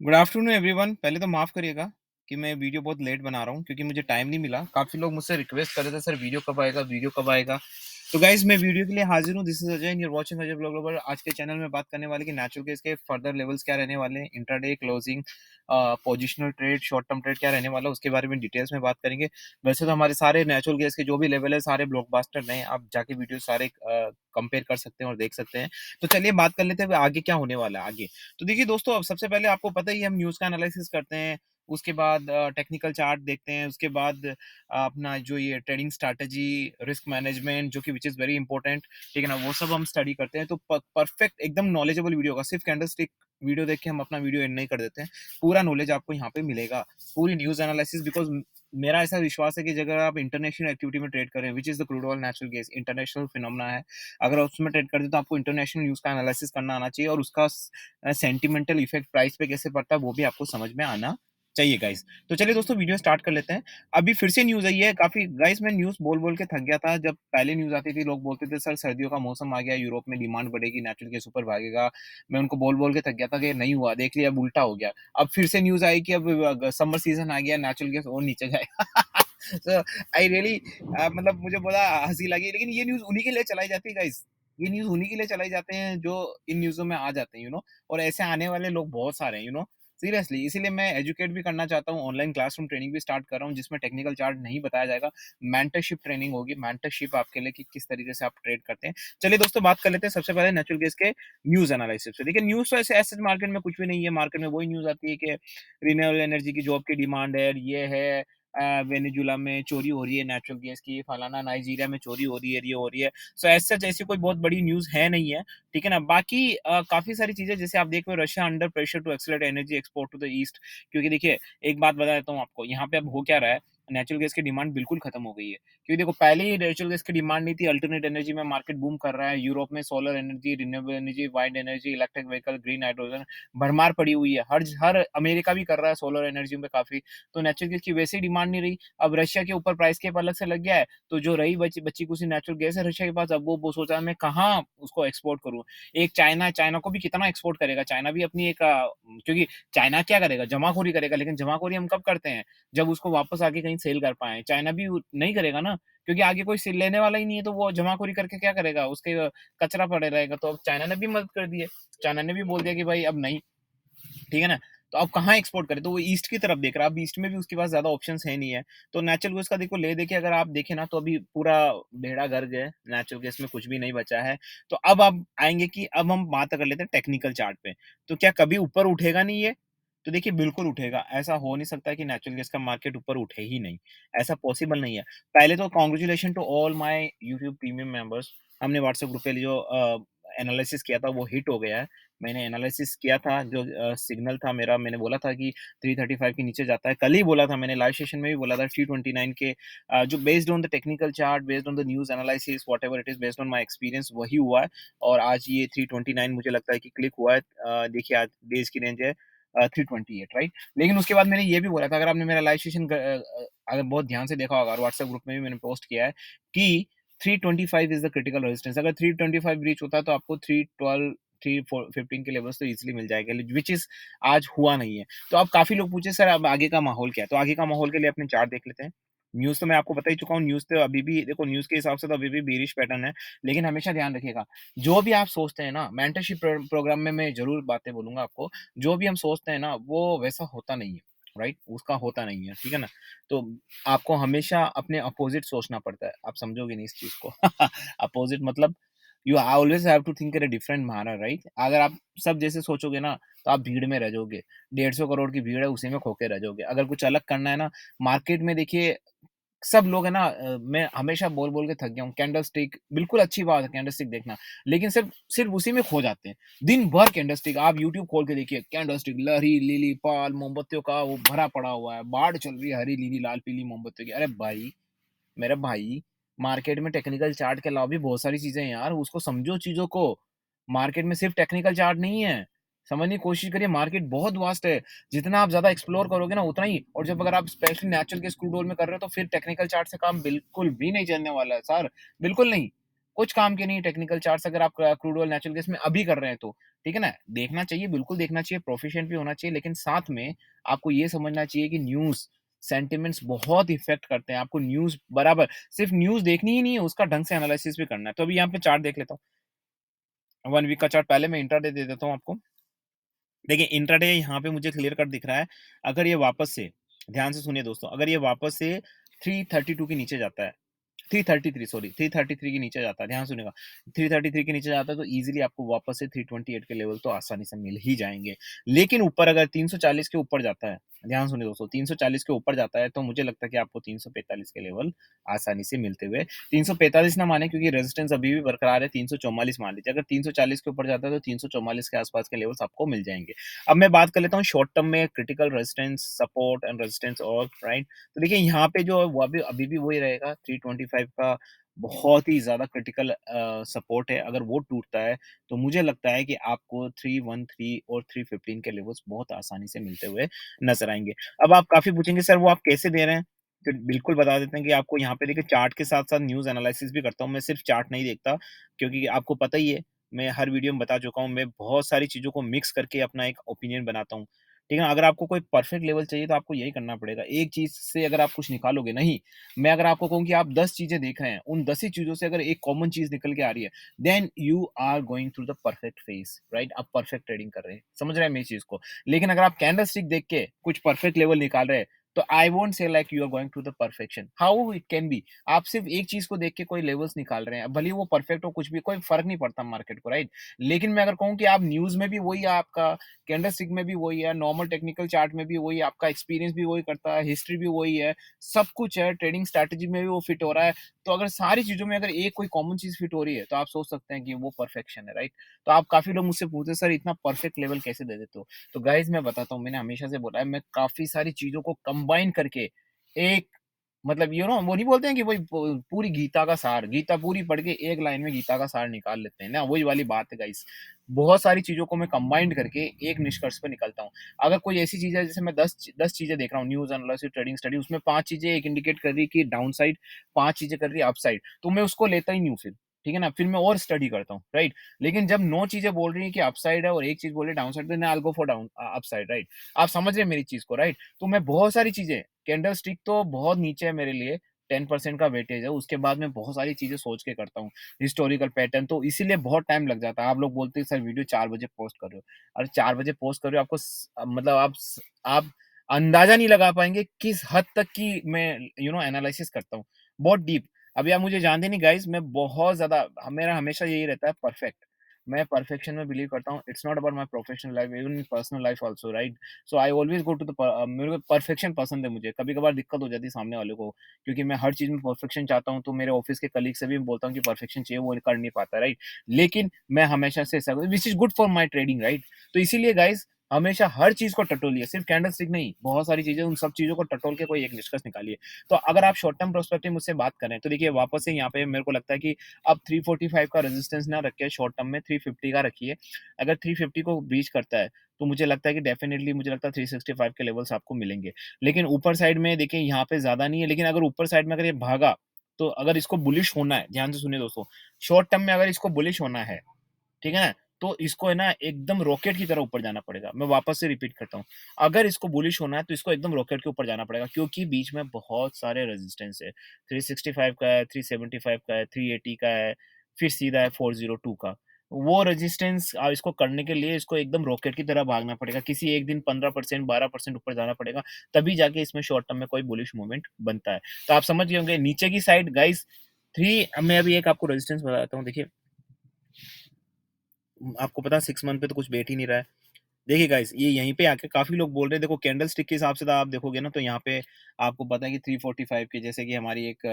Good afternoon everyone. पहले तो माफ़ करिएगा कि मैं वीडियो बहुत लेट बना रहा हूँ क्योंकि मुझे टाइम नहीं मिला। काफ़ी लोग मुझसे रिक्वेस्ट कर रहे थे, सर वीडियो कब आएगा, वीडियो कब आएगा? तो गाइस मैं वीडियो के लिए हाज़िर हूँ। This is Ajay and you are watching Ajay vlog lover. आज के चैनल में बात करने वाले कि नेचुरल गैस के फर्दर लेवल्स क्या रहने वाले हैं, intraday, closing, positional trade, short term trade क्या रहने वाला है, उसके बारे में डिटेल्स में बात करेंगे। वैसे तो हमारे सारे नेचुरल गैस के जो भी लेवल है, सारे ब्लॉकबस्टर हैं। आप जाके वीडियो सारे कंपेयर कर सकते हैं और देख सकते हैं। तो चलिए बात कर लेते हैं आगे क्या होने वाला है आगे। तो देखिए दोस्तों, अब सबसे पहले आपको पता ही है हम न्यूज़ का एनालिसिस करते हैं, उसके बाद टेक्निकल चार्ट देखते हैं, उसके बाद अपना जो ये ट्रेडिंग स्ट्रैटेजी, रिस्क मैनेजमेंट जो कि व्हिच इज़ वेरी इंपॉर्टेंट, ठीक है ना? वो सब हम स्टडी करते हैं। तो परफेक्ट एकदम नॉलेजेबल वीडियो होगा। सिर्फ कैंडलस्टिक वीडियो देख के हम अपना वीडियो एंड नहीं कर देते हैं। पूरा नॉलेज आपको यहाँ पे मिलेगा, पूरी न्यूज़ एनालिसिस। बिकॉज़ मेरा ऐसा विश्वास है कि अगर आप इंटरनेशनल एक्टिविटी में ट्रेड कर रहे हैं, which is the crude oil natural gas, international phenomena है। अगर आप उसमें ट्रेड करते हैं तो आपको इंटरनेशनल न्यूज़ का एनालिसिस करना आना चाहिए और उसका सेंटिमेंटल इफेक्ट प्राइस पे कैसे पड़ता है वो भी आपको समझ में आना चाहिए गाइस। तो चलिए दोस्तों वीडियो स्टार्ट कर लेते हैं। अभी फिर से न्यूज़ आई है काफ़ी गाइस। मैं न्यूज़ बोल-बोल के थक गया था। जब पहले न्यूज़ आती थी लोग बोलते थे सर सर्दियों का मौसम आ गया, यूरोप में डिमांड बढ़ेगी, नेचुरल गैस ऊपर भागेगा। मैं उनको बोल-बोल के थक गया था कि नहीं हुआ, देख लिया अब उल्टा हो गया। अब फिर से न्यूज़ आई कि अब समर सीज़न आ गया, नेचुरल गैस और नीचे जाएगा। सो आई रियली मतलब मुझे बड़ा हँसी लगी, लेकिन ये न्यूज़ उन्हीं के लिए चलाई जाती है गाइस। ये न्यूज़ उन्हीं के लिए चलाई जाते हैं जो इन न्यूज़ों में आ जाते हैं, और ऐसे आने वाले लोग बहुत सारे हैं, सीरियसली। इसीलिए मैं एजुकेट भी करना चाहता हूँ, ऑनलाइन क्लासरूम ट्रेनिंग भी स्टार्ट कर रहा हूँ जिसमें टेक्निकल चार्ट नहीं बताया जाएगा, मेंटरशिप ट्रेनिंग होगी। मेंटरशिप आपके लिए कि किस तरीके से आप ट्रेड करते हैं। चलिए दोस्तों बात कर लेते हैं सबसे पहले नेचुरल गैस के न्यूज़ एनालिसिस से। देखिए न्यूज़ तो ऐसे ऐसे मार्केट में कुछ भी नहीं है। मार्केट में वही न्यूज़ आती है कि रिन्यूएबल एनर्जी की जॉब की डिमांड है, ये है, वेनेजुला में चोरी हो रही है नेचुरल गैस की, फलाना नाइजीरिया में चोरी हो रही है, ये हो रही है। सो एज़ सच ऐसी कोई बहुत बड़ी न्यूज़ है नहीं है, ठीक है ना? बाकी काफ़ी सारी चीज़ें जैसे आप देख रहे हो, Russia under pressure to accelerate energy export to the east. क्योंकि देखिए, एक बात बता देता हूँ आपको, यहाँ पे अब हो क्या रहा है, नेचुरल गैस की डिमांड बिल्कुल खत्म हो गई है। क्योंकि देखो पहले ही नेचुरल गैस की डिमांड नहीं थी, अल्टरनेट एनर्जी में मार्केट बूम कर रहा है। यूरोप में solar energy, renewable energy, wind energy, electric vehicle, green hydrogen भरमार पड़ी हुई है। हर अमेरिका भी कर रहा है सोलर एनर्जी में काफ़ी। तो नेचुरल गैस की वैसे ही डिमांड नहीं रही। अब रशिया के ऊपर प्राइस कैप अलग से लग गया है, तो जो रही बची बची कुछ नेचुरल गैस है रशिया के पास, अब वो सोचा मैं कहाँ उसको एक्सपोर्ट करूँ। एक चाइना है, चाइना को भी कितना एक्सपोर्ट करेगा? चाइना भी अपनी एक क्योंकि चाइना क्या करेगा? जमाखोरी करेगा, लेकिन जमाखोरी हम कब करते हैं? जब उसको वापस आके कहीं सेल कर पाएँ। चाइना भी नहीं करेगा ना, क्योंकि आगे कोई से लेने वाला ही नहीं है, तो वो जमाखोरी करके क्या करेगा? उसके कचरा पड़े रहेगा। तो अब चाइना ने भी मदद कर दी है। चाइना ने भी बोल दिया कि भाई अब नहीं, ठीक है ना? तो अब कहाँ एक्सपोर्ट करे? तो वो ईस्ट की तरफ देख रहा है। अब ईस्ट में भी उसके पास ज़्यादा ऑप्शंस है नहीं है। तो नेचुरल गैस का देखो ले-दे के अगर आप देखें ना, तो अभी पूरा बेड़ा गर्क है। नेचुरल गैस में कुछ भी नहीं बचा है। तो अब आप आएँगे कि अब हम बात कर लेते हैं टेक्निकल चार्ट पे। तो क्या कभी ऊपर उठेगा नहीं ये? तो देखिए बिल्कुल उठेगा। ऐसा हो नहीं सकता कि नेचुरल गैस का मार्केट ऊपर उठे ही नहीं। ऐसा पॉसिबल नहीं है। पहले तो congratulation to all my YouTube premium members. हमने व्हाट्सएप ग्रुप पे जो एनालिसिस किया था वो हिट हो गया है। मैंने एनालिसिस किया था, जो सिग्नल था मेरा, मैंने बोला था कि 335 के नीचे जाता है। कल ही बोला था मैंने, लाइव सेशन में भी बोला था 329 के, जो based on the technical chart, based on the news analysis, whatever it is, based on my experience वही हुआ है। और आज ये 329 मुझे लगता है कि क्लिक हुआ है। देखिए आज बेस की रेंज है 328, राइट? लेकिन उसके बाद मैंने ये भी बोला था, अगर आपने मेरा लाइव सेशन अगर बहुत ध्यान से देखा होगा और व्हाट्सएप ग्रुप में भी मैंने पोस्ट किया है कि 325 इज़ द क्रिटिकल रेजिस्टेंस। अगर 325 रीच होता है तो आपको 312 3-4-15 के लेवल्स तो ईज़िली मिल जाएगा, व्हिच इज़ आज हुआ नहीं है। तो अब काफ़ी लोग पूछे सर अब आगे का माहौल क्या है? तो आगे का माहौल के लिए अपने चार्ट देख लेते हैं। न्यूज़ तो मैं आपको बता ही चुका हूँ, न्यूज़ तो अभी भी देखो, न्यूज़ के हिसाब से तो अभी भी बेयरिश पैटर्न है। लेकिन हमेशा ध्यान रखिएगा, जो भी आप सोचते हैं ना, मेंटरशिप प्रोग्राम में मैं ज़रूर बातें बोलूँगा आपको। जो भी हम सोचते हैं ना, वो वैसा होता नहीं है, राइट? उसका होता नहीं है, ठीक है ना? तो आपको हमेशा अपने अपोज़िट सोचना पड़ता है। आप समझोगे नहीं इस चीज़ को। अपोज़िट मतलब you always have to think in a different manner, right? अगर आप सब जैसे सोचोगे ना, तो आप भीड़ में रह जाओगे। 150 करोड़ की भीड़ है, उसी में खो के रह जाओगे। अगर कुछ अलग करना है ना, मार्केट में देखिए सब लोग है ना, मैं हमेशा बोल-बोल के थक गया हूँ, कैंडलस्टिक बिल्कुल अच्छी बात है कैंडलस्टिक देखना, लेकिन सिर्फ़ सिर्फ़ उसी में खो जाते हैं। दिन भर कैंडलस्टिक आप यूट्यूब खोल के देखिए, कैंडलस्टिक लहरी, लिली, पाल, मोमबत्तियों का वो भरा पड़ा हुआ है, बाढ़ चल रही है हरी, नीली, लाल, पीली मोमबत्तियों की। अरे भाई, मेरे भाई, मार्केट में टेक्निकल चार्ट के अलावा भी बहुत सारी चीज़ें हैं यार, उसको समझो चीज़ों को। मार्केट में सिर्फ़ टेक्निकल चार्ट नहीं है, समझने की कोशिश करिए, मार्केट बहुत वास्ट है। जितना आप ज़्यादा एक्सप्लोर करोगे ना, उतना ही। और जब अगर आप specially natural gas crude oil में कर रहे हो, तो फिर टेक्निकल चार्ट से काम बिल्कुल भी नहीं चलने वाला है सर, बिल्कुल नहीं। कुछ काम के नहीं टेक्निकल चार्ट्स, अगर आप क्रूड ऑयल, नेचुरल गैस में अभी कर रहे हैं तो। ठीक है ना? देखना चाहिए, बिल्कुल देखना चाहिए, प्रोफिशिएंट भी होना चाहिए, लेकिन साथ में आपको ये समझना चाहिए कि न्यूज़, सेंटिमेंट्स बहुत इफ़ेक्ट करते हैं। आपको न्यूज़ बराबर सिर्फ़ न्यूज़ देखनी ही नहीं है, उसका ढंग से एनालिसिस भी करना है। तो अभी यहाँ पे चार्ट देख लेता हूँ। 1 वीक का चार्ट पहले मैं इंट्राडे दे देता हूँ आपको। देखिए इंट्राडे यहाँ पे मुझे क्लियर कट दिख रहा है। अगर ये वापस से ध्यान से सुनिए दोस्तों, अगर ये वापस से 332 के नीचे जाता है, 333 सॉरी 333 के नीचे जाता है, ध्यान सुनिएगा। 333 के नीचे जाता है तो ईज़िली आपको वापस से 328 के लेवल तो आसानी से मिल ही जाएँगे। लेकिन ऊपर अगर 340 के ऊपर जाता है, ध्यान सुनिए दोस्तों, 340 के ऊपर जाता है तो मुझे लगता है कि आपको 345 के लेवल आसानी से मिलते हुए, 345 ना माने क्योंकि रेजिस्टेंस अभी भी बरकरार है, 344 मान लीजिए। अगर 340 के ऊपर जाता है तो 344 के आसपास के लेवल्स आपको मिल जाएँगे। अब मैं बात कर लेता हूँ शॉर्ट टर्म में critical resistance, support and resistance और राइट। तो देखिए यहाँ पे जो है वो अभी भी वही रहेगा 325 का बहुत ही ज़्यादा क्रिटिकल सपोर्ट है। अगर वो टूटता है तो मुझे लगता है कि आपको 313 और 315 के लेवल्स बहुत आसानी से मिलते हुए नज़र आएँगे। अब आप काफ़ी पूछेंगे सर वो आप कैसे दे रहे हैं? तो बिल्कुल बता देते हैं कि आपको यहाँ पे देखिए चार्ट के साथ-साथ न्यूज़ एनालिसिस भी करता हूँ। मैं सिर्फ़ चार्ट नहीं देखता क्योंकि आपको पता ही है, मैं हर वीडियो में बता चुका हूँ, मैं बहुत सारी चीज़ों को मिक्स करके अपना एक ओपिनियन बनाता हूँ। ठीक है ना? अगर आपको कोई परफेक्ट लेवल चाहिए तो आपको यही करना पड़ेगा। एक चीज़ से अगर आप कुछ निकालोगे नहीं, मैं अगर आपको कहूँ कि आप 10 चीज़ें देख रहे हैं, उन 10 ही चीज़ों से अगर एक कॉमन चीज़ निकल के आ रही है, then you are going through the perfect phase, right? आप परफेक्ट ट्रेडिंग कर रहे हैं। समझ रहे हैं मेरी चीज़ को? लेकिन अगर आप कैंडलस्टिक देख के कुछ परफेक्ट लेवल निकाल रहे हैं, तो I won't say like you are going to the perfection. How it can be? आप सिर्फ़ एक चीज़ को देख के कोई लेवल्स निकाल रहे हैं, भले ही वो परफेक्ट हो कुछ भी, कोई फ़र्क नहीं पड़ता मार्केट को, राइट? लेकिन मैं अगर कहूँ कि आप न्यूज़ में भी वही है आपका, कैंडलस्टिक में भी वही है, नॉर्मल टेक्निकल चार्ट में भी वही है, आपका एक्सपीरियंस भी वही करता है, हिस्ट्री भी वही है, सब कुछ है, ट्रेडिंग स्ट्रैटेजी में भी वो फिट हो रहा है। तो अगर सारी चीज़ों में अगर एक कोई कॉमन चीज़ फिट हो रही है, तो आप सोच सकते हैं कि वो परफेक्शन है, राइट? तो आप काफ़ी लोग मुझसे पूछते हैं, "सर इतना परफेक्ट लेवल कैसे दे देते हो?" तो गाइज़ मैं बताता हूँ, मैंने हमेशा से बोला है, मैं काफ़ी सारी चीज़ों को कंबाइन करके एक मतलब वो नहीं बोलते हैं कि वही पूरी गीता का सार, गीता पूरी पढ़ के एक लाइन में गीता का सार निकाल लेते हैं ना, वही वाली बात है गाइस। बहुत सारी चीज़ों को मैं कंबाइंड करके एक निष्कर्ष पे निकलता हूँ। अगर कोई ऐसी चीज़ है जैसे मैं 10 चीज़ें देख रहा हूँ, न्यूज़ एनालिसिस, ट्रेडिंग स्टडी, उसमें 5 चीज़ें एक इंडिकेट कर रही है कि डाउन साइड, 5 चीज़ें कर रही है अप साइड, तो मैं उसको लेता ही नहीं हूँ फिर, ठीक है ना? फिर मैं और स्टडी करता हूँ, राइट? लेकिन जब 9 चीज़ें बोल रही हैं कि अप साइड है और 1 चीज़ बोल रही है down side, then I will go for up side, right? आप समझ रहे हैं मेरी चीज़ को, राइट? तो मैं बहुत सारी चीज़ें, कैंडल स्टिक तो बहुत नीचे है मेरे लिए, 10% का वेटेज है, उसके बाद मैं बहुत सारी चीज़ें सोच के करता हूँ। हिस्टोरिकल पैटर्न तो इसीलिए बहुत टाइम लग जाता है। आप लोग बोलते हैं सर वीडियो 4 बजे पोस्ट कर रहे हो। अरे 4 बजे पोस्ट कर रहे हो आपको मतलब आप अंदाज़ा नहीं लगा पाएँगे किस हद तक की मैं एनालिसिस करता हूँ। बहुत डीप। अभी आप मुझे जानते नहीं गाइज़, मैं बहुत ज़्यादा मेरा हमेशा यही रहता है परफेक्ट। मैं परफेक्शन में बिलीव करता हूँ। It's not about my professional life, even in personal life also, right? So I always go to the मेरे को परफेक्शन पसंद है मुझे। कभी-कभार दिक्कत हो जाती है सामने वाले को, क्योंकि मैं हर चीज़ में परफेक्शन चाहता हूँ, तो मेरे ऑफ़िस के कलीग से भी बोलता हूँ कि परफेक्शन चाहिए, वो कर नहीं पाता, राइट? लेकिन मैं हमेशा से ऐसा which is good for my trading, right? तो इसीलिए गाइज़ हमेशा हर चीज़ को टटोलिए, सिर्फ़ कैंडलस्टिक नहीं, बहुत सारी चीज़ें, उन सब चीज़ों को टटोल के कोई एक निष्कर्ष निकालिए। तो अगर आप शॉर्ट टर्म पर्सपेक्टिव मुझसे बात करें, तो देखिए वापस से यहाँ पे मेरे को लगता है कि अब 345 का रेजिस्टेंस ना रख के शॉर्ट टर्म में 350 का रखिए। अगर 350 को ब्रीच करता है, तो मुझे लगता है कि डेफ़िनिटली मुझे लगता है 365 के लेवल्स आपको मिलेंगे। लेकिन ऊपर साइड में देखिए यहाँ पे ज़्यादा नहीं है, लेकिन अगर ऊपर साइड में अगर ये भागा, तो अगर इसको बुलिश होना है, ध्यान से सुनिए दोस्तों, शॉर्ट टर्म में अगर इसको बुलिश होना है, ठीक है ना? तो इसको है ना एकदम रॉकेट की तरह ऊपर जाना पड़ेगा। मैं वापस से रिपीट करता हूँ, अगर इसको बुलिश होना है तो इसको एकदम रॉकेट के ऊपर जाना पड़ेगा, क्योंकि बीच में बहुत सारे रेजिस्टेंस है। 365 का है, 375 का है, 380 का है, फिर सीधा है 402 का। वो रेजिस्टेंस इसको करने के लिए इसको एकदम रॉकेट की तरह भागना पड़ेगा। किसी एक दिन 15% 12% ऊपर जाना पड़ेगा, तभी जाके इसमें शॉर्ट टर्म में कोई बुलिश मूवमेंट बनता है। तो आप समझ गए होंगे नीचे की साइड गाइस 3 मैं अभी एक आपको रेजिस्टेंस बताता हूँ, देखिए आपको पता है 6 मंथ पे तो कुछ बैठ ही नहीं रहा है। देखिए गाइस ये यहीं पे आके काफ़ी लोग बोल रहे हैं, देखो कैंडलस्टिक के हिसाब से तो आप देखोगे ना तो यहाँ पे आपको पता है कि 345 के जैसे कि हमारी एक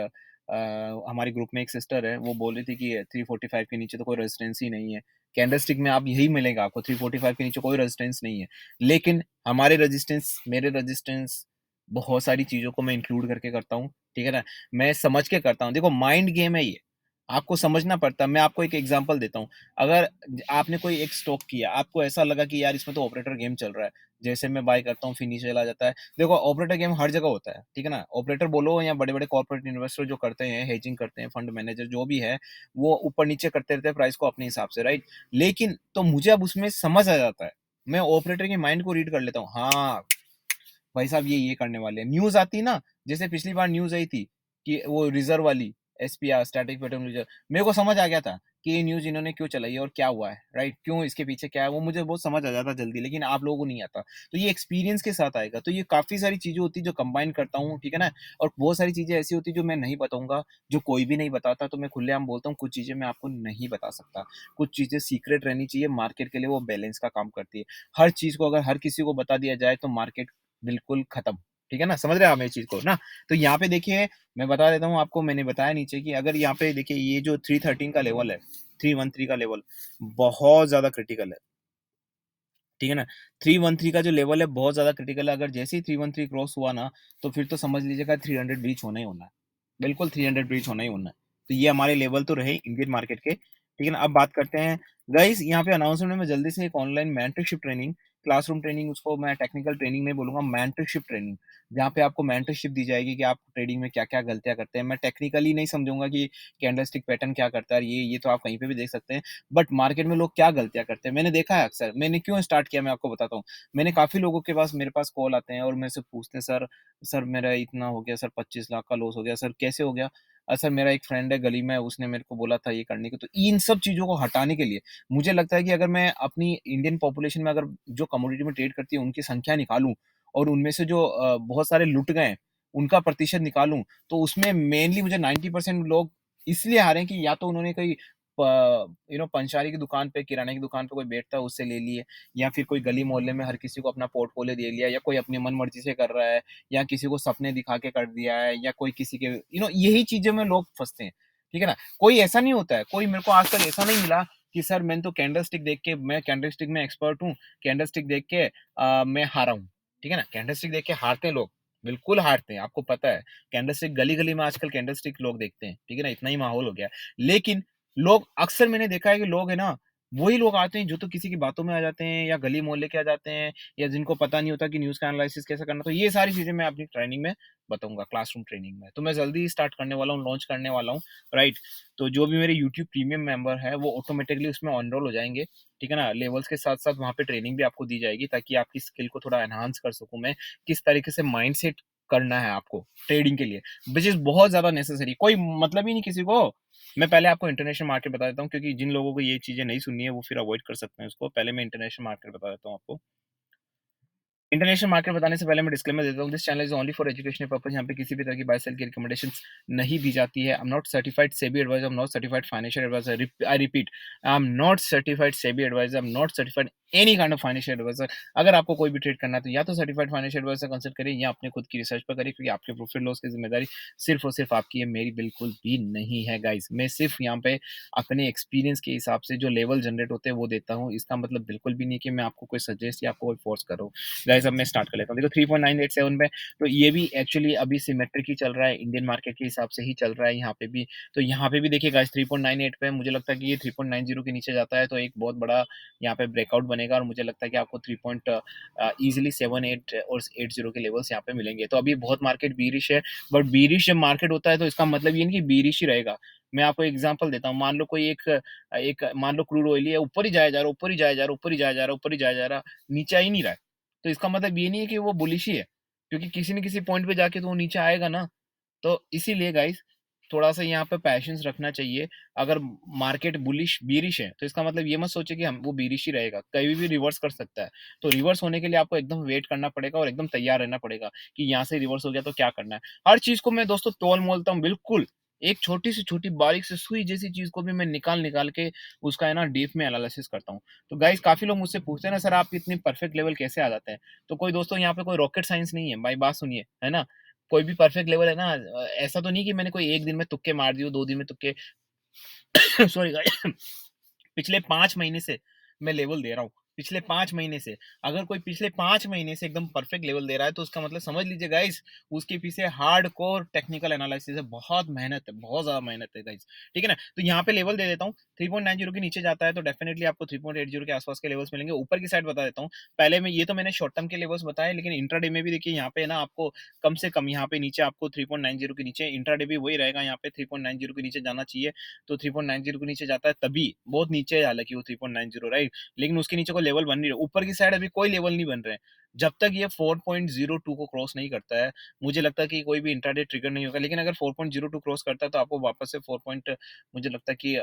हमारे ग्रुप में एक सिस्टर है, वो बोल रही थी कि 345 के नीचे तो कोई रेजिस्टेंस ही नहीं है। कैंडलस्टिक में आप यही मिलेगा आपको, 345 के नीचे कोई रेजिस्टेंस नहीं है। लेकिन हमारे रेजिस्टेंस, मेरे रेजिस्टेंस, बहुत सारी चीज़ों को मैं इंक्लूड करके करता हूँ, ठीक है ना? मैं समझ के करता हूँ। देखो माइंड गेम है ये। आपको समझना पड़ता है। मैं आपको एक एग्ज़ाम्पल देता हूँ। अगर आपने कोई एक स्टॉक किया, आपको ऐसा लगा कि यार इसमें तो ऑपरेटर गेम चल रहा है। जैसे मैं बाय करता हूँ, फिर नीचे चला जाता है। देखो ऑपरेटर गेम हर जगह होता है, ठीक है ना? ऑपरेटर बोलो या बड़े-बड़े कॉर्पोरेट इन्वेस्टर जो करते हैं, हेजिंग करते हैं, फंड मैनेजर जो भी है, वो ऊपर-नीचे करते रहते हैं प्राइस को अपने हिसाब से, राइट? लेकिन तो मुझे अब उसमें समझ आ जाता है। मैं ऑपरेटर के माइंड को रीड कर लेता हूँ। हाँ, भाई साहब ये करने वाले हैं। न्यूज़ आती है ना, जैसे पिछली बार न्यूज़ आई थी कि वो रिज़र्व वाली एसपीआर स्टैटिक पेट्रोल रिज़र्व, मेरे को समझ आ गया था कि ये न्यूज़ इन्होंने क्यों चलाई है और क्या हुआ है, राइट? क्यों इसके पीछे क्या है, वो मुझे बहुत समझ आ जाता जल्दी, लेकिन आप लोगों को नहीं आता। तो ये एक्सपीरियंस के साथ आएगा। तो ये काफ़ी सारी चीज़ें होती हैं जो कंबाइन करता हूँ, ठीक है ना? और बहुत सारी चीज़ें ऐसी होती हैं जो मैं नहीं बताऊँगा, जो कोई भी नहीं बताता, तो मैं खुलेआम बोलता हूँ, कुछ चीज़ें मैं आपको नहीं बता सकता। कुछ चीज़ें सीक्रेट रहनी चाहिए, मार्केट के लिए वो बैलेंस का काम करती है। हर चीज़ को अगर हर किसी को बता दिया जाए तो मार्केट बिल्कुल खत्म। ठीक है ना? समझ रहे हैं आप मेरी चीज़ को ना? तो यहाँ पे देखिए, मैं बता देता हूँ आपको, मैंने बताया नीचे कि अगर यहाँ पे देखिए ये जो 313 का लेवल है, 313 का लेवल बहुत ज़्यादा क्रिटिकल है। ठीक है ना? 313 का जो लेवल है बहुत ज़्यादा क्रिटिकल है, अगर जैसे ही 313 क्रॉस हुआ ना, तो फिर तो समझ लीजिएगा 300 ब्रीच होना ही होना है। बिल्कुल 300 ब्रीच होना ही होना है। तो ये हमारे लेवल तो रहे इंडियन मार्केट के, ठीक है ना? अब बात करते हैं गाइस, यहाँ पे अनाउंसमेंट में जल्दी से एक online mentorship training, classroom training, उसको मैं टेक्निकल ट्रेनिंग नहीं बोलूँगा, मेंटरशिप ट्रेनिंग, जहाँ पे आपको मेंटरशिप दी जाएगी कि आप ट्रेडिंग में क्या-क्या गलतियाँ करते हैं। मैं टेक्निकली नहीं समझाऊँगा कि कैंडलस्टिक पैटर्न क्या करता है, ये तो आप कहीं पे भी देख सकते हैं। बट मार्केट में लोग क्या गलतियाँ करते हैं, मैंने देखा है अक्सर। मैंने क्यों स्टार्ट किया मैं आपको बताता हूँ। मैंने काफ़ी लोगों के पास मेरे पास कॉल आते हैं और मेरे से पूछते हैं, सर मेरा इतना हो गया, सर 25 लाख का लॉस हो गया, सर कैसे हो गया? सर मेरा एक फ्रेंड है गली में, उसने मेरे को बोला था ये करने को। तो इन सब चीज़ों को हटाने के लिए मुझे लगता है कि अगर मैं अपनी इंडियन पॉपुलेशन में अगर जो कमोडिटी में ट्रेड करती है उनकी संख्या निकालूँ और उनमें से जो बहुत सारे लुट गए हैं, उनका प्रतिशत निकालूँ, तो उसमें मेनली मुझे 90% लोग इसलिए हारे हैं कि या तो उन्होंने कोई पंसारी की दुकान पे, किराने की दुकान पे कोई बैठता है उससे ले लिए, या फिर कोई गली मोहल्ले में हर किसी को अपना पोर्टफोलियो दे लिया, या कोई अपनी मन मर्जी से कर रहा है, या किसी को सपने दिखा के कर दिया है, या कोई किसी के यही चीज़ों में लोग फँसते हैं, ठीक है ना? कोई ऐसा नहीं होता है, कोई मेरे को आज तक ऐसा नहीं मिला कि सर मैंने तो कैंडलस्टिक देख के, मैं कैंडलस्टिक में एक्सपर्ट हूँ, कैंडलस्टिक देख के मैं हारा हूँ, ठीक है ना? कैंडलस्टिक देख के हारते हैं लोग, बिल्कुल हारते हैं, आपको पता है। कैंडलस्टिक गली-गली में आजकल कैंडलस्टिक लोग देखते हैं, ठीक है ना? इतना ही माहौल हो गया है। लेकिन लोग अक्सर मैंने देखा है कि लोग है ना, वही लोग आते हैं जो तो किसी की बातों में आ जाते हैं, या गली मोहल्ले के आ जाते हैं, या जिनको पता नहीं होता कि न्यूज़ का एनालिसिस कैसे करना। तो ये सारी चीज़ें मैं अपनी ट्रेनिंग में बताऊँगा, क्लासरूम ट्रेनिंग में। तो मैं जल्दी ही स्टार्ट करने वाला हूँ, लॉन्च करने वाला हूँ, राइट? तो जो भी मेरे यूट्यूब प्रीमियम मेंबर हैं, वो ऑटोमैटिकली उसमें एनरोल हो जाएँगे, ठीक है ना? लेवल्स के साथ-साथ वहाँ पे ट्रेनिंग भी आपको दी जाएगी, ताकि आपकी स्किल को थोड़ा एनहांस कर सकूँ मैं, किस तरीके से माइंडसेट करना है आपको ट्रेडिंग के लिए, व्हिच इज़ बहुत ज़्यादा नेसेसरी। कोई मतलब ही नहीं किसी को। मैं पहले आपको इंटरनेशनल मार्केट बता देता हूँ, क्योंकि जिन लोगों को ये चीज़ें नहीं सुननी है वो फिर अवॉइड कर सकते हैं उसको। पहले मैं इंटरनेशनल मार्केट बता देता हूँ आपको। इंटरनेशनल मार्केट बताने से पहले मैं डिस्क्लेमर देता हूँ, this channel is only for educational purpose. यहाँ पे किसी भी तरह की बाय सेल की रिकमेंडेशंस नहीं दी जाती है। I am not certified SEBI advisor, I am not certified financial advisor. I repeat, I am not certified SEBI advisor, I am not certified any kind of financial advisor. अगर आपको कोई भी ट्रेड करना है तो या तो सर्टिफाइड फाइनेंशियल एडवाइज़र कंसल्ट करिए, या अपने खुद की रिसर्च पर करिए, क्योंकि आपके प्रॉफिट लॉस की ज़िम्मेदारी सिर्फ़ और सिर्फ़ आपकी है, मेरी बिल्कुल भी नहीं है गाइज़। मैं सिर्फ़ यहाँ पे अपने एक्सपीरियंस के हिसाब से जो लेवल जनरेट होते हैं वो देता हूँ। इसका मतलब बिल्कुल भी नहीं कि मैं आपको कोई सजेस्ट या आपको कोई फ़ोर्स कर रहा हूँ। गाइस अब मैं स्टार्ट कर लेता हूँ। देखो 3.987 पे, तो ये भी एक्चुअली अभी सिमेट्रिक ही चल रहा है, इंडियन मार्केट के हिसाब से ही चल रहा है यहाँ पे भी। तो यहाँ पे भी देखिए गाइस 3.98 पे मुझे लगता है कि ये 3.90 के नीचे जाता है तो एक बहुत बड़ा यहाँ पे ब्रेकआउट बनेगा, और मुझे लगता है कि आपको 3 ईज़िली 78 और 80 के लेवल्स यहाँ पे मिलेंगे। तो अभी बहुत मार्केट बीरिश है, बट बीरिश जब मार्केट होता है तो इसका मतलब ये नहीं कि बीरिश ही रहेगा। मैं आपको एग्ज़ाम्पल देता हूँ, मान लो कोई एक एक मान लो क्रूड ऑयल ही है, ऊपर ही जाया जा रहा है, ऊपर ही जाया जा रहा है, ऊपर ही जाया जा रहा है, ऊपर ही जाया जा रहा है, नीचे आ ही नहीं रहा है। तो इसका मतलब ये नहीं है कि वो बुलिश ही है, क्योंकि किसी न किसी पॉइंट पे जाके तो वो नीचे आएगा ना। तो इसीलिए गाइस थोड़ा-सा यहाँ पे पैशंस रखना चाहिए। अगर मार्केट बुलिश बीरिश है, तो इसका मतलब ये मत सोचिए कि हम वो बीरिश ही रहेगा, कभी भी रिवर्स कर सकता है। तो रिवर्स होने के लिए आपको एकदम वेट करना पड़ेगा और एकदम तैयार रहना पड़ेगा कि यहाँ से रिवर्स हो गया तो क्या करना है। हर चीज़ को मैं दोस्तों तोल-मोलता हूँ बिल्कुल। एक छोटी से छोटी बारीक से सुई जैसी चीज़ को भी मैं निकाल-निकाल के उसका है ना डीप में एनालिसिस करता हूँ। तो गाइस काफ़ी लोग मुझसे पूछते हैं ना, सर आप इतनी परफेक्ट लेवल कैसे आ जाते हैं? तो कोई दोस्तों यहाँ पे कोई रॉकेट साइंस नहीं है, भाई बात सुनिए, है ना? कोई भी परफेक्ट लेवल है ना, ऐसा तो नहीं कि मैंने कोई 1 दिन में तुक्के मार दिए, 2 दिन में तुक्के सॉरी गाइस पिछले 5 महीने से मैं लेवल दे रहा हूँ। पिछले 5 महीने से। अगर कोई पिछले 5 महीने से एकदम परफेक्ट लेवल दे रहा है, तो उसका मतलब समझ लीजिए गाइस, उसके पीछे हार्डकोर टेक्निकल एनालिसिस है, बहुत मेहनत है, बहुत ज़्यादा मेहनत है गाइस, ठीक है ना? तो यहाँ पे लेवल दे देता हूँ, 3.90 के नीचे जाता है तो डेफिनिटली आपको 3.80 के आसपास के लेवल्स मिलेंगे। ऊपर की साइड बता देता हूँ, पहले मैं ये तो मैंने शॉर्ट टर्म के लेवल्स बताए, लेकिन इंट्राडे में भी देखिए यहाँ पे ना आपको कम से कम यहाँ पे नीचे आपको 3.90 के नीचे, इंट्राडे भी वही रहेगा, यहाँ पे 3.90 के नीचे जाना चाहिए। तो 3.90 के नीचे जाता है तभी, बहुत नीचे है हालाँकि वो 3.90, राइट? लेकिन उसके नीचे कोई लेवल बन नहीं रहा। ऊपर की साइड अभी कोई लेवल नहीं बन रहे हैं। जब तक ये 4.02 को क्रॉस नहीं करता है, मुझे लगता है कि कोई भी इंट्राडे ट्रिगर नहीं होगा। लेकिन अगर 4.02 क्रॉस करता है तो आपको वापस से 4 पॉइंट मुझे लगता है कि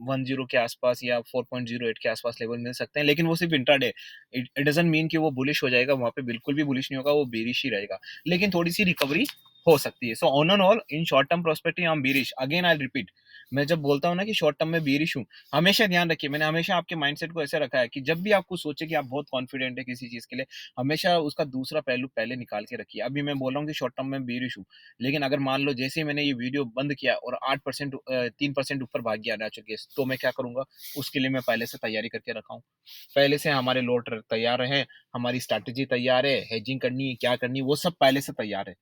10 के आसपास या 4.08 के आसपास लेवल मिल सकते हैं। लेकिन वो सिर्फ intraday, it it doesn't mean कि वो बुलिश हो जाएगा, वहाँ पे बिल्कुल भी बुलिश नहीं होगा, वो बेरिश ही रहेगा। लेकिन थोड़ी-सी रिकवरी हो सकती है। So on and all in short term perspective I am bearish. Again I will repeat, मैं जब बोलता हूँ ना कि शॉर्ट टर्म में बेरिश हूँ, हमेशा ध्यान रखिए, मैंने हमेशा आपके माइंडसेट को ऐसे रखा है कि जब भी आपको सोचे कि आप बहुत कॉन्फिडेंट है किसी चीज़ के लिए, हमेशा उसका दूसरा पहलू पहले निकाल के रखिए। अभी मैं बोल रहा हूँ कि शॉर्ट टर्म में बेरिश हूँ, लेकिन अगर मान लो जैसे ही मैंने ये वीडियो बंद किया और 8% 3% ऊपर भाग गया नेचुरल गैस, तो मैं क्या करूँगा? उसके लिए मैं पहले से तैयारी करके रखा हूँ। पहले से हमारे लोड तैयार हैं, हमारी स्ट्रैटेजी तैयार है, हेजिंग करनी है, क्या करनी है, वो सब पहले से तैयार है।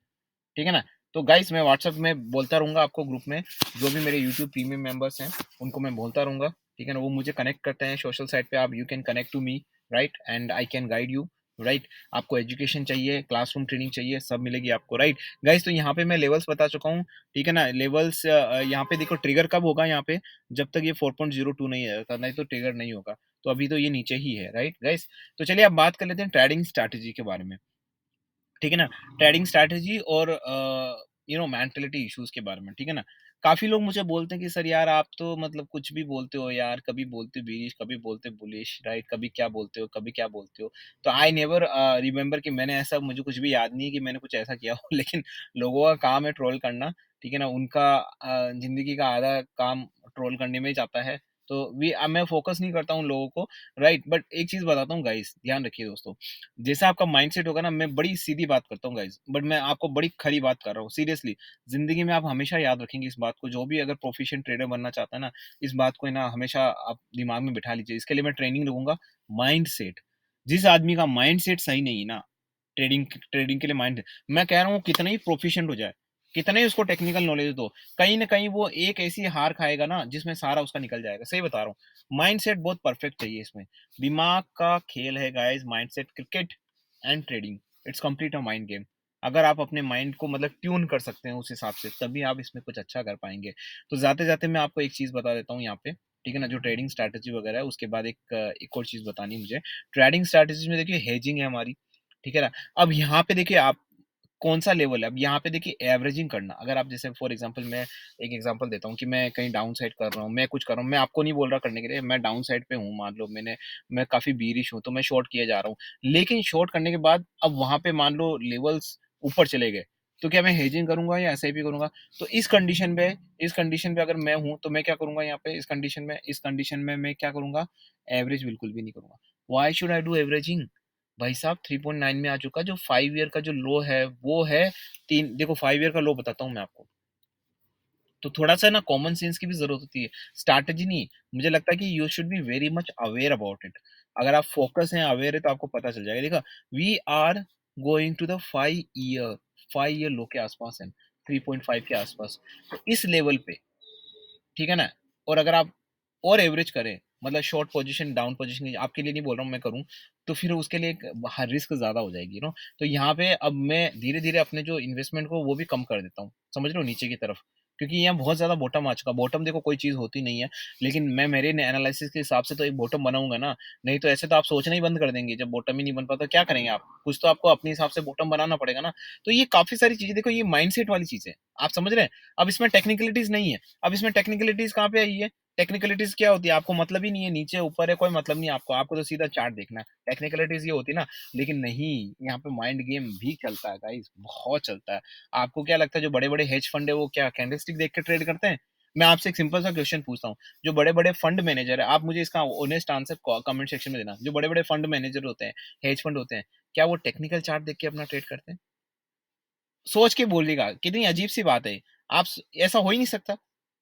ठीक है ना? तो गाइस मैं व्हाट्सएप में बोलता रहूँगा आपको ग्रुप में, जो भी मेरे यूट्यूब प्रीमियम मेंबर्स हैं, उनको मैं बोलता रहूँगा, ठीक है ना? वो मुझे कनेक्ट करते हैं सोशल साइट पे, आप you can connect to me, right? And I can guide you, right? आपको एजुकेशन चाहिए, क्लासरूम ट्रेनिंग चाहिए, सब मिलेगी आपको, राइट? गाइस तो यहाँ पे मैं लेवल्स बता चुका हूँ, ठीक है ना? लेवल्स यहाँ पे देखो ट्रिगर कब होगा यहाँ पे, जब तक ये 4.02 नहीं है, नहीं तो ट्रिगर नहीं होगा। तो अभी तो ये नीचे ही है, राइट गाइस? तो चलिए अब बात कर लेते हैं ट्रेडिंग स्ट्रैटेजी के बारे में। ठीक है ना? ट्रेडिंग स्ट्रैटेजी और मेंटालिटी इश्यूज़ के बारे में, ठीक है ना? काफ़ी लोग मुझे बोलते हैं कि सर यार आप तो मतलब कुछ भी बोलते हो यार, कभी बोलते बीरिश, कभी बोलते बुलिश, राइट? कभी क्या बोलते हो, कभी क्या बोलते हो। तो आई नेवर रिमेंबर कि मैंने ऐसा, मुझे कुछ भी याद नहीं है कि मैंने कुछ ऐसा किया हो लेकिन लोगों का काम है ट्रोल करना, ठीक है ना? उनका ज़िंदगी का आधा काम ट्रोल करने में ही जाता है। तो मैं फ़ोकस नहीं करता हूँ उन लोगों को, राइट? बट एक चीज़ बताता हूँ गाइज़, ध्यान रखिए दोस्तों। जैसा आपका माइंडसेट होगा ना, मैं बड़ी सीधी बात करता हूँ गाइस, बट मैं आपको बड़ी खरी बात कर रहा हूँ सीरियसली। जिंदगी में आप हमेशा याद रखेंगे इस बात को, जो भी अगर प्रोफिशिएंट ट्रेडर बनना चाहता है ना, इस बात को है ना हमेशा आप दिमाग में बिठा लीजिए। इसके लिए मैं ट्रेनिंग दूंगा, माइंडसेट। जिस आदमी का माइंडसेट सही नहीं है ना, ट्रेडिंग ट्रेडिंग के लिए माइंड, मैं कह रहा हूँ कितना ही प्रोफिशिएंट हो जाए, कितना ही उसको टेक्निकल नॉलेज दो, कहीं ना कहीं वो एक ऐसी हार खाएगा ना जिसमें सारा उसका निकल जाएगा। सही बता रहा हूँ, माइंडसेट बहुत परफेक्ट चाहिए इसमें। दिमाग का खेल है guys, mindset cricket and trading, it's complete a mind game. अगर आप अपने माइंड को मतलब ट्यून कर सकते हैं उस हिसाब से, तभी आप इसमें कुछ अच्छा कर पाएंगे। तो जाते जाते मैं आपको एक चीज बता देता हूँ यहाँ पे, ठीक है ना? जो ट्रेडिंग स्ट्रैटेजी वगैरह है, उसके बाद एक और चीज बतानी है मुझे। ट्रेडिंग स्ट्रैटेजी में देखिए हेजिंग है हमारी, ठीक है ना? अब यहाँ पे देखिए आप कौन-सा लेवल है, अब यहाँ पे देखिए एवरेजिंग करना, अगर आप जैसे फॉर एग्ज़ाम्पल मैं एक एग्ज़ाम्पल देता हूँ कि मैं कहीं डाउन साइड कर रहा हूँ, मैं कुछ कर रहा हूँ, मैं आपको नहीं बोल रहा करने के लिए, मैं डाउन साइड पे हूँ, मान लो मैं काफ़ी बीरिश हूँ, तो मैं शॉर्ट किए जा रहा हूँ। लेकिन शॉर्ट करने के बाद अब वहाँ पे मान लो लेवल्स ऊपर चले गए, तो क्या मैं हेजिंग करूँगा या एसआईपी करूँगा? तो इस कंडीशन पे अगर मैं हूँ, तो मैं क्या करूँगा यहाँ पे इस कंडीशन में मैं क्या करूँगा? एवरेज बिल्कुल भी नहीं करूँगा। Why should I do averaging? भाई साहब 3.9 में आ चुका, जो 5 ईयर का जो लो है वो है 3, देखो 5 ईयर का लो बताता हूँ मैं आपको। तो थोड़ा-सा ना कॉमन सेंस की भी ज़रूरत होती है, स्ट्रैटेजी नहीं। मुझे लगता है कि you should be very much aware about it. अगर आप फ़ोकस हैं, अवेयर है तो आपको पता चल जाएगा। देखो, we are going to the 5 year low के आसपास है, 3.5 के आसपास। तो इस लेवल पे, ठीक है ना? और अगर आप और एवरेज करें, मतलब शॉर्ट पोजीशन, डाउन पोजीशन, आपके लिए नहीं बोल रहा हूँ, मैं करूँ, तो फिर उसके लिए एक रिस्क ज़्यादा हो जाएगी, तो यहाँ पे अब मैं धीरे-धीरे अपने जो इन्वेस्टमेंट को वो भी कम कर देता हूँ, समझ रहे हो, नीचे की तरफ। क्योंकि यहाँ बहुत ज़्यादा बॉटम आ चुका है। बॉटम देखो कोई चीज़ होती नहीं है, लेकिन मैं मेरे न एनालिसिस के हिसाब से तो एक बॉटम बनाऊँगा ना, नहीं तो ऐसे तो आप सोचना ही बंद कर देंगे। जब बॉटम ही नहीं बन पाता क्या करेंगे आप? कुछ तो आपको अपने हिसाब से बॉटम बनाना पड़ेगा ना। तो ये काफ़ी सारी चीज़ें, देखो ये माइंडसेट वाली चीज़ है, आप समझ रहे हैं? अब इसमें टेक्निकलिटीज़ नहीं है। अब इसमें टेक्निकलिटीज़ कहाँ पे आई है? टेक्निकलिटीज़ क्या होती है? आपको मतलब ही नहीं है, नीचे ऊपर है कोई मतलब नहीं है आपको, आपको तो सीधा चार्ट देखना है। टेक्निकलिटीज़ ये होती है ना, लेकिन नहीं, यहाँ पे माइंड गेम भी चलता है गाइस, बहुत चलता है। आपको क्या लगता है जो बड़े-बड़े हेज फंड है वो क्या कैंडलस्टिक देख के ट्रेड करते हैं? मैं आपसे एक सिंपल सा क्वेश्चन पूछता हूँ, जो बड़े-बड़े फंड मैनेजर है, आप मुझे इसका ऑनेस्ट आंसर कमेंट सेक्शन में देना। जो बड़े-बड़े फंड मैनेजर होते हैं, हेज फंड होते हैं, क्या वो टेक्निकल चार्ट देख के अपना ट्रेड करते हैं? सोच के बोलिएगा, कितनी अजीब-सी बात है। आप स ऐसा हो ही नहीं सकता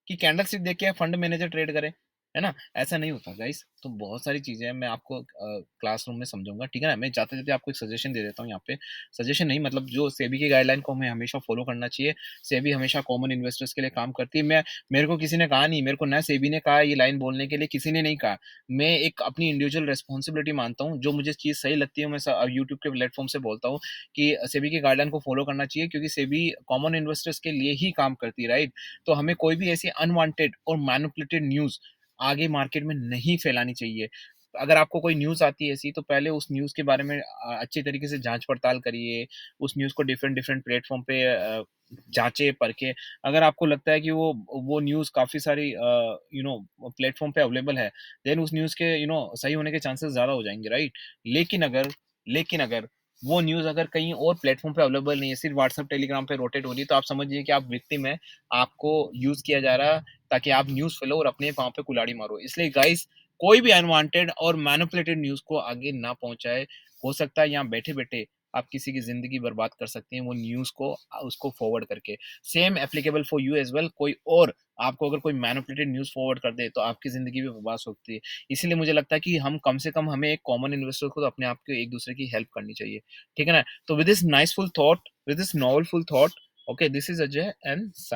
कि कैंडलस्टिक देख के फंड मैनेजर ट्रेड करे, है ना? ऐसा नहीं होता गाइस। तो बहुत सारी चीज़ें हैं, मैं आपको क्लासरूम में समझाऊँगा, ठीक है ना? मैं जाते-जाते आपको एक सजेशन दे देता हूँ यहाँ पे। सजेशन नहीं, मतलब जो सेबी की गाइडलाइन को हमें हमेशा फॉलो करना चाहिए। सेबी हमेशा कॉमन इन्वेस्टर्स के लिए काम करती है। मेरे को किसी ने कहा नहीं, मेरे को ना सेबी ने कहा ये लाइन बोलने के लिए, किसी ने नहीं कहा। मैं एक अपनी इंडिविजुअल रिस्पॉन्सिबिलिटी मानता हूँ, जो मुझे चीज़ सही लगती है, मैं यूट्यूब के प्लेटफ़ॉर्म से बोलता हूँ कि सेबी की गाइडलाइन को फॉलो करना चाहिए, क्योंकि सेबी कॉमन इन्वेस्टर्स के लिए ही काम करती है, राइट? तो हमें कोई भी ऐसी अनवांटेड और मैनिपुलेटेड न्यूज़ आगे मार्केट में नहीं फैलानी चाहिए। अगर आपको कोई न्यूज़ आती है ऐसी, तो पहले उस न्यूज़ के बारे में अच्छी तरीके से जाँच-पड़ताल करिए। उस न्यूज़ को डिफरेंट-डिफरेंट प्लेटफ़ॉर्म पे जाँचे, परखें। अगर आपको लगता है कि वो न्यूज़ काफ़ी सारी प्लेटफ़ॉर्म पे अवेलेबल है, देन उस न्यूज़ के सही होने के चांसेस ज़्यादा हो जाएँगे, राइट? लेकिन अगर वो न्यूज़ अगर कहीं और प्लेटफ़ॉर्म पे अवेलेबल नहीं है, सिर्फ़ व्हाट्सएप, टेलीग्राम पे रोटेट हो रही है, तो आप समझिए कि आप विक्टिम हैं। आपको यूज़ किया जा रहा है ताकि आप न्यूज़ फैलाओ और अपने पाँव पे कुल्हाड़ी मारो। इसलिए गाइस, कोई भी अनवांटेड और मैनिपुलेटेड न्यूज़ को आगे ना पहुँचाएँ। हो सकता है यहाँ बैठे-बैठे आप किसी की ज़िंदगी बर्बाद कर सकते हैं वो न्यूज़ को उसको फॉरवर्ड करके। Same applicable for you as well. कोई और आपको अगर कोई मैनिपुलेटेड न्यूज़ फॉरवर्ड कर दे, तो आपकी ज़िंदगी भी बर्बाद हो सकती है। इसीलिए मुझे लगता है कि हम कम से कम हमें एक कॉमन इन्वेस्टर को तो अपने आप को एक-दूसरे की हेल्प करनी चाहिए। ठीक है ना? तो with this niceful thought, with this novelful thought, okay, this is Ajay and sign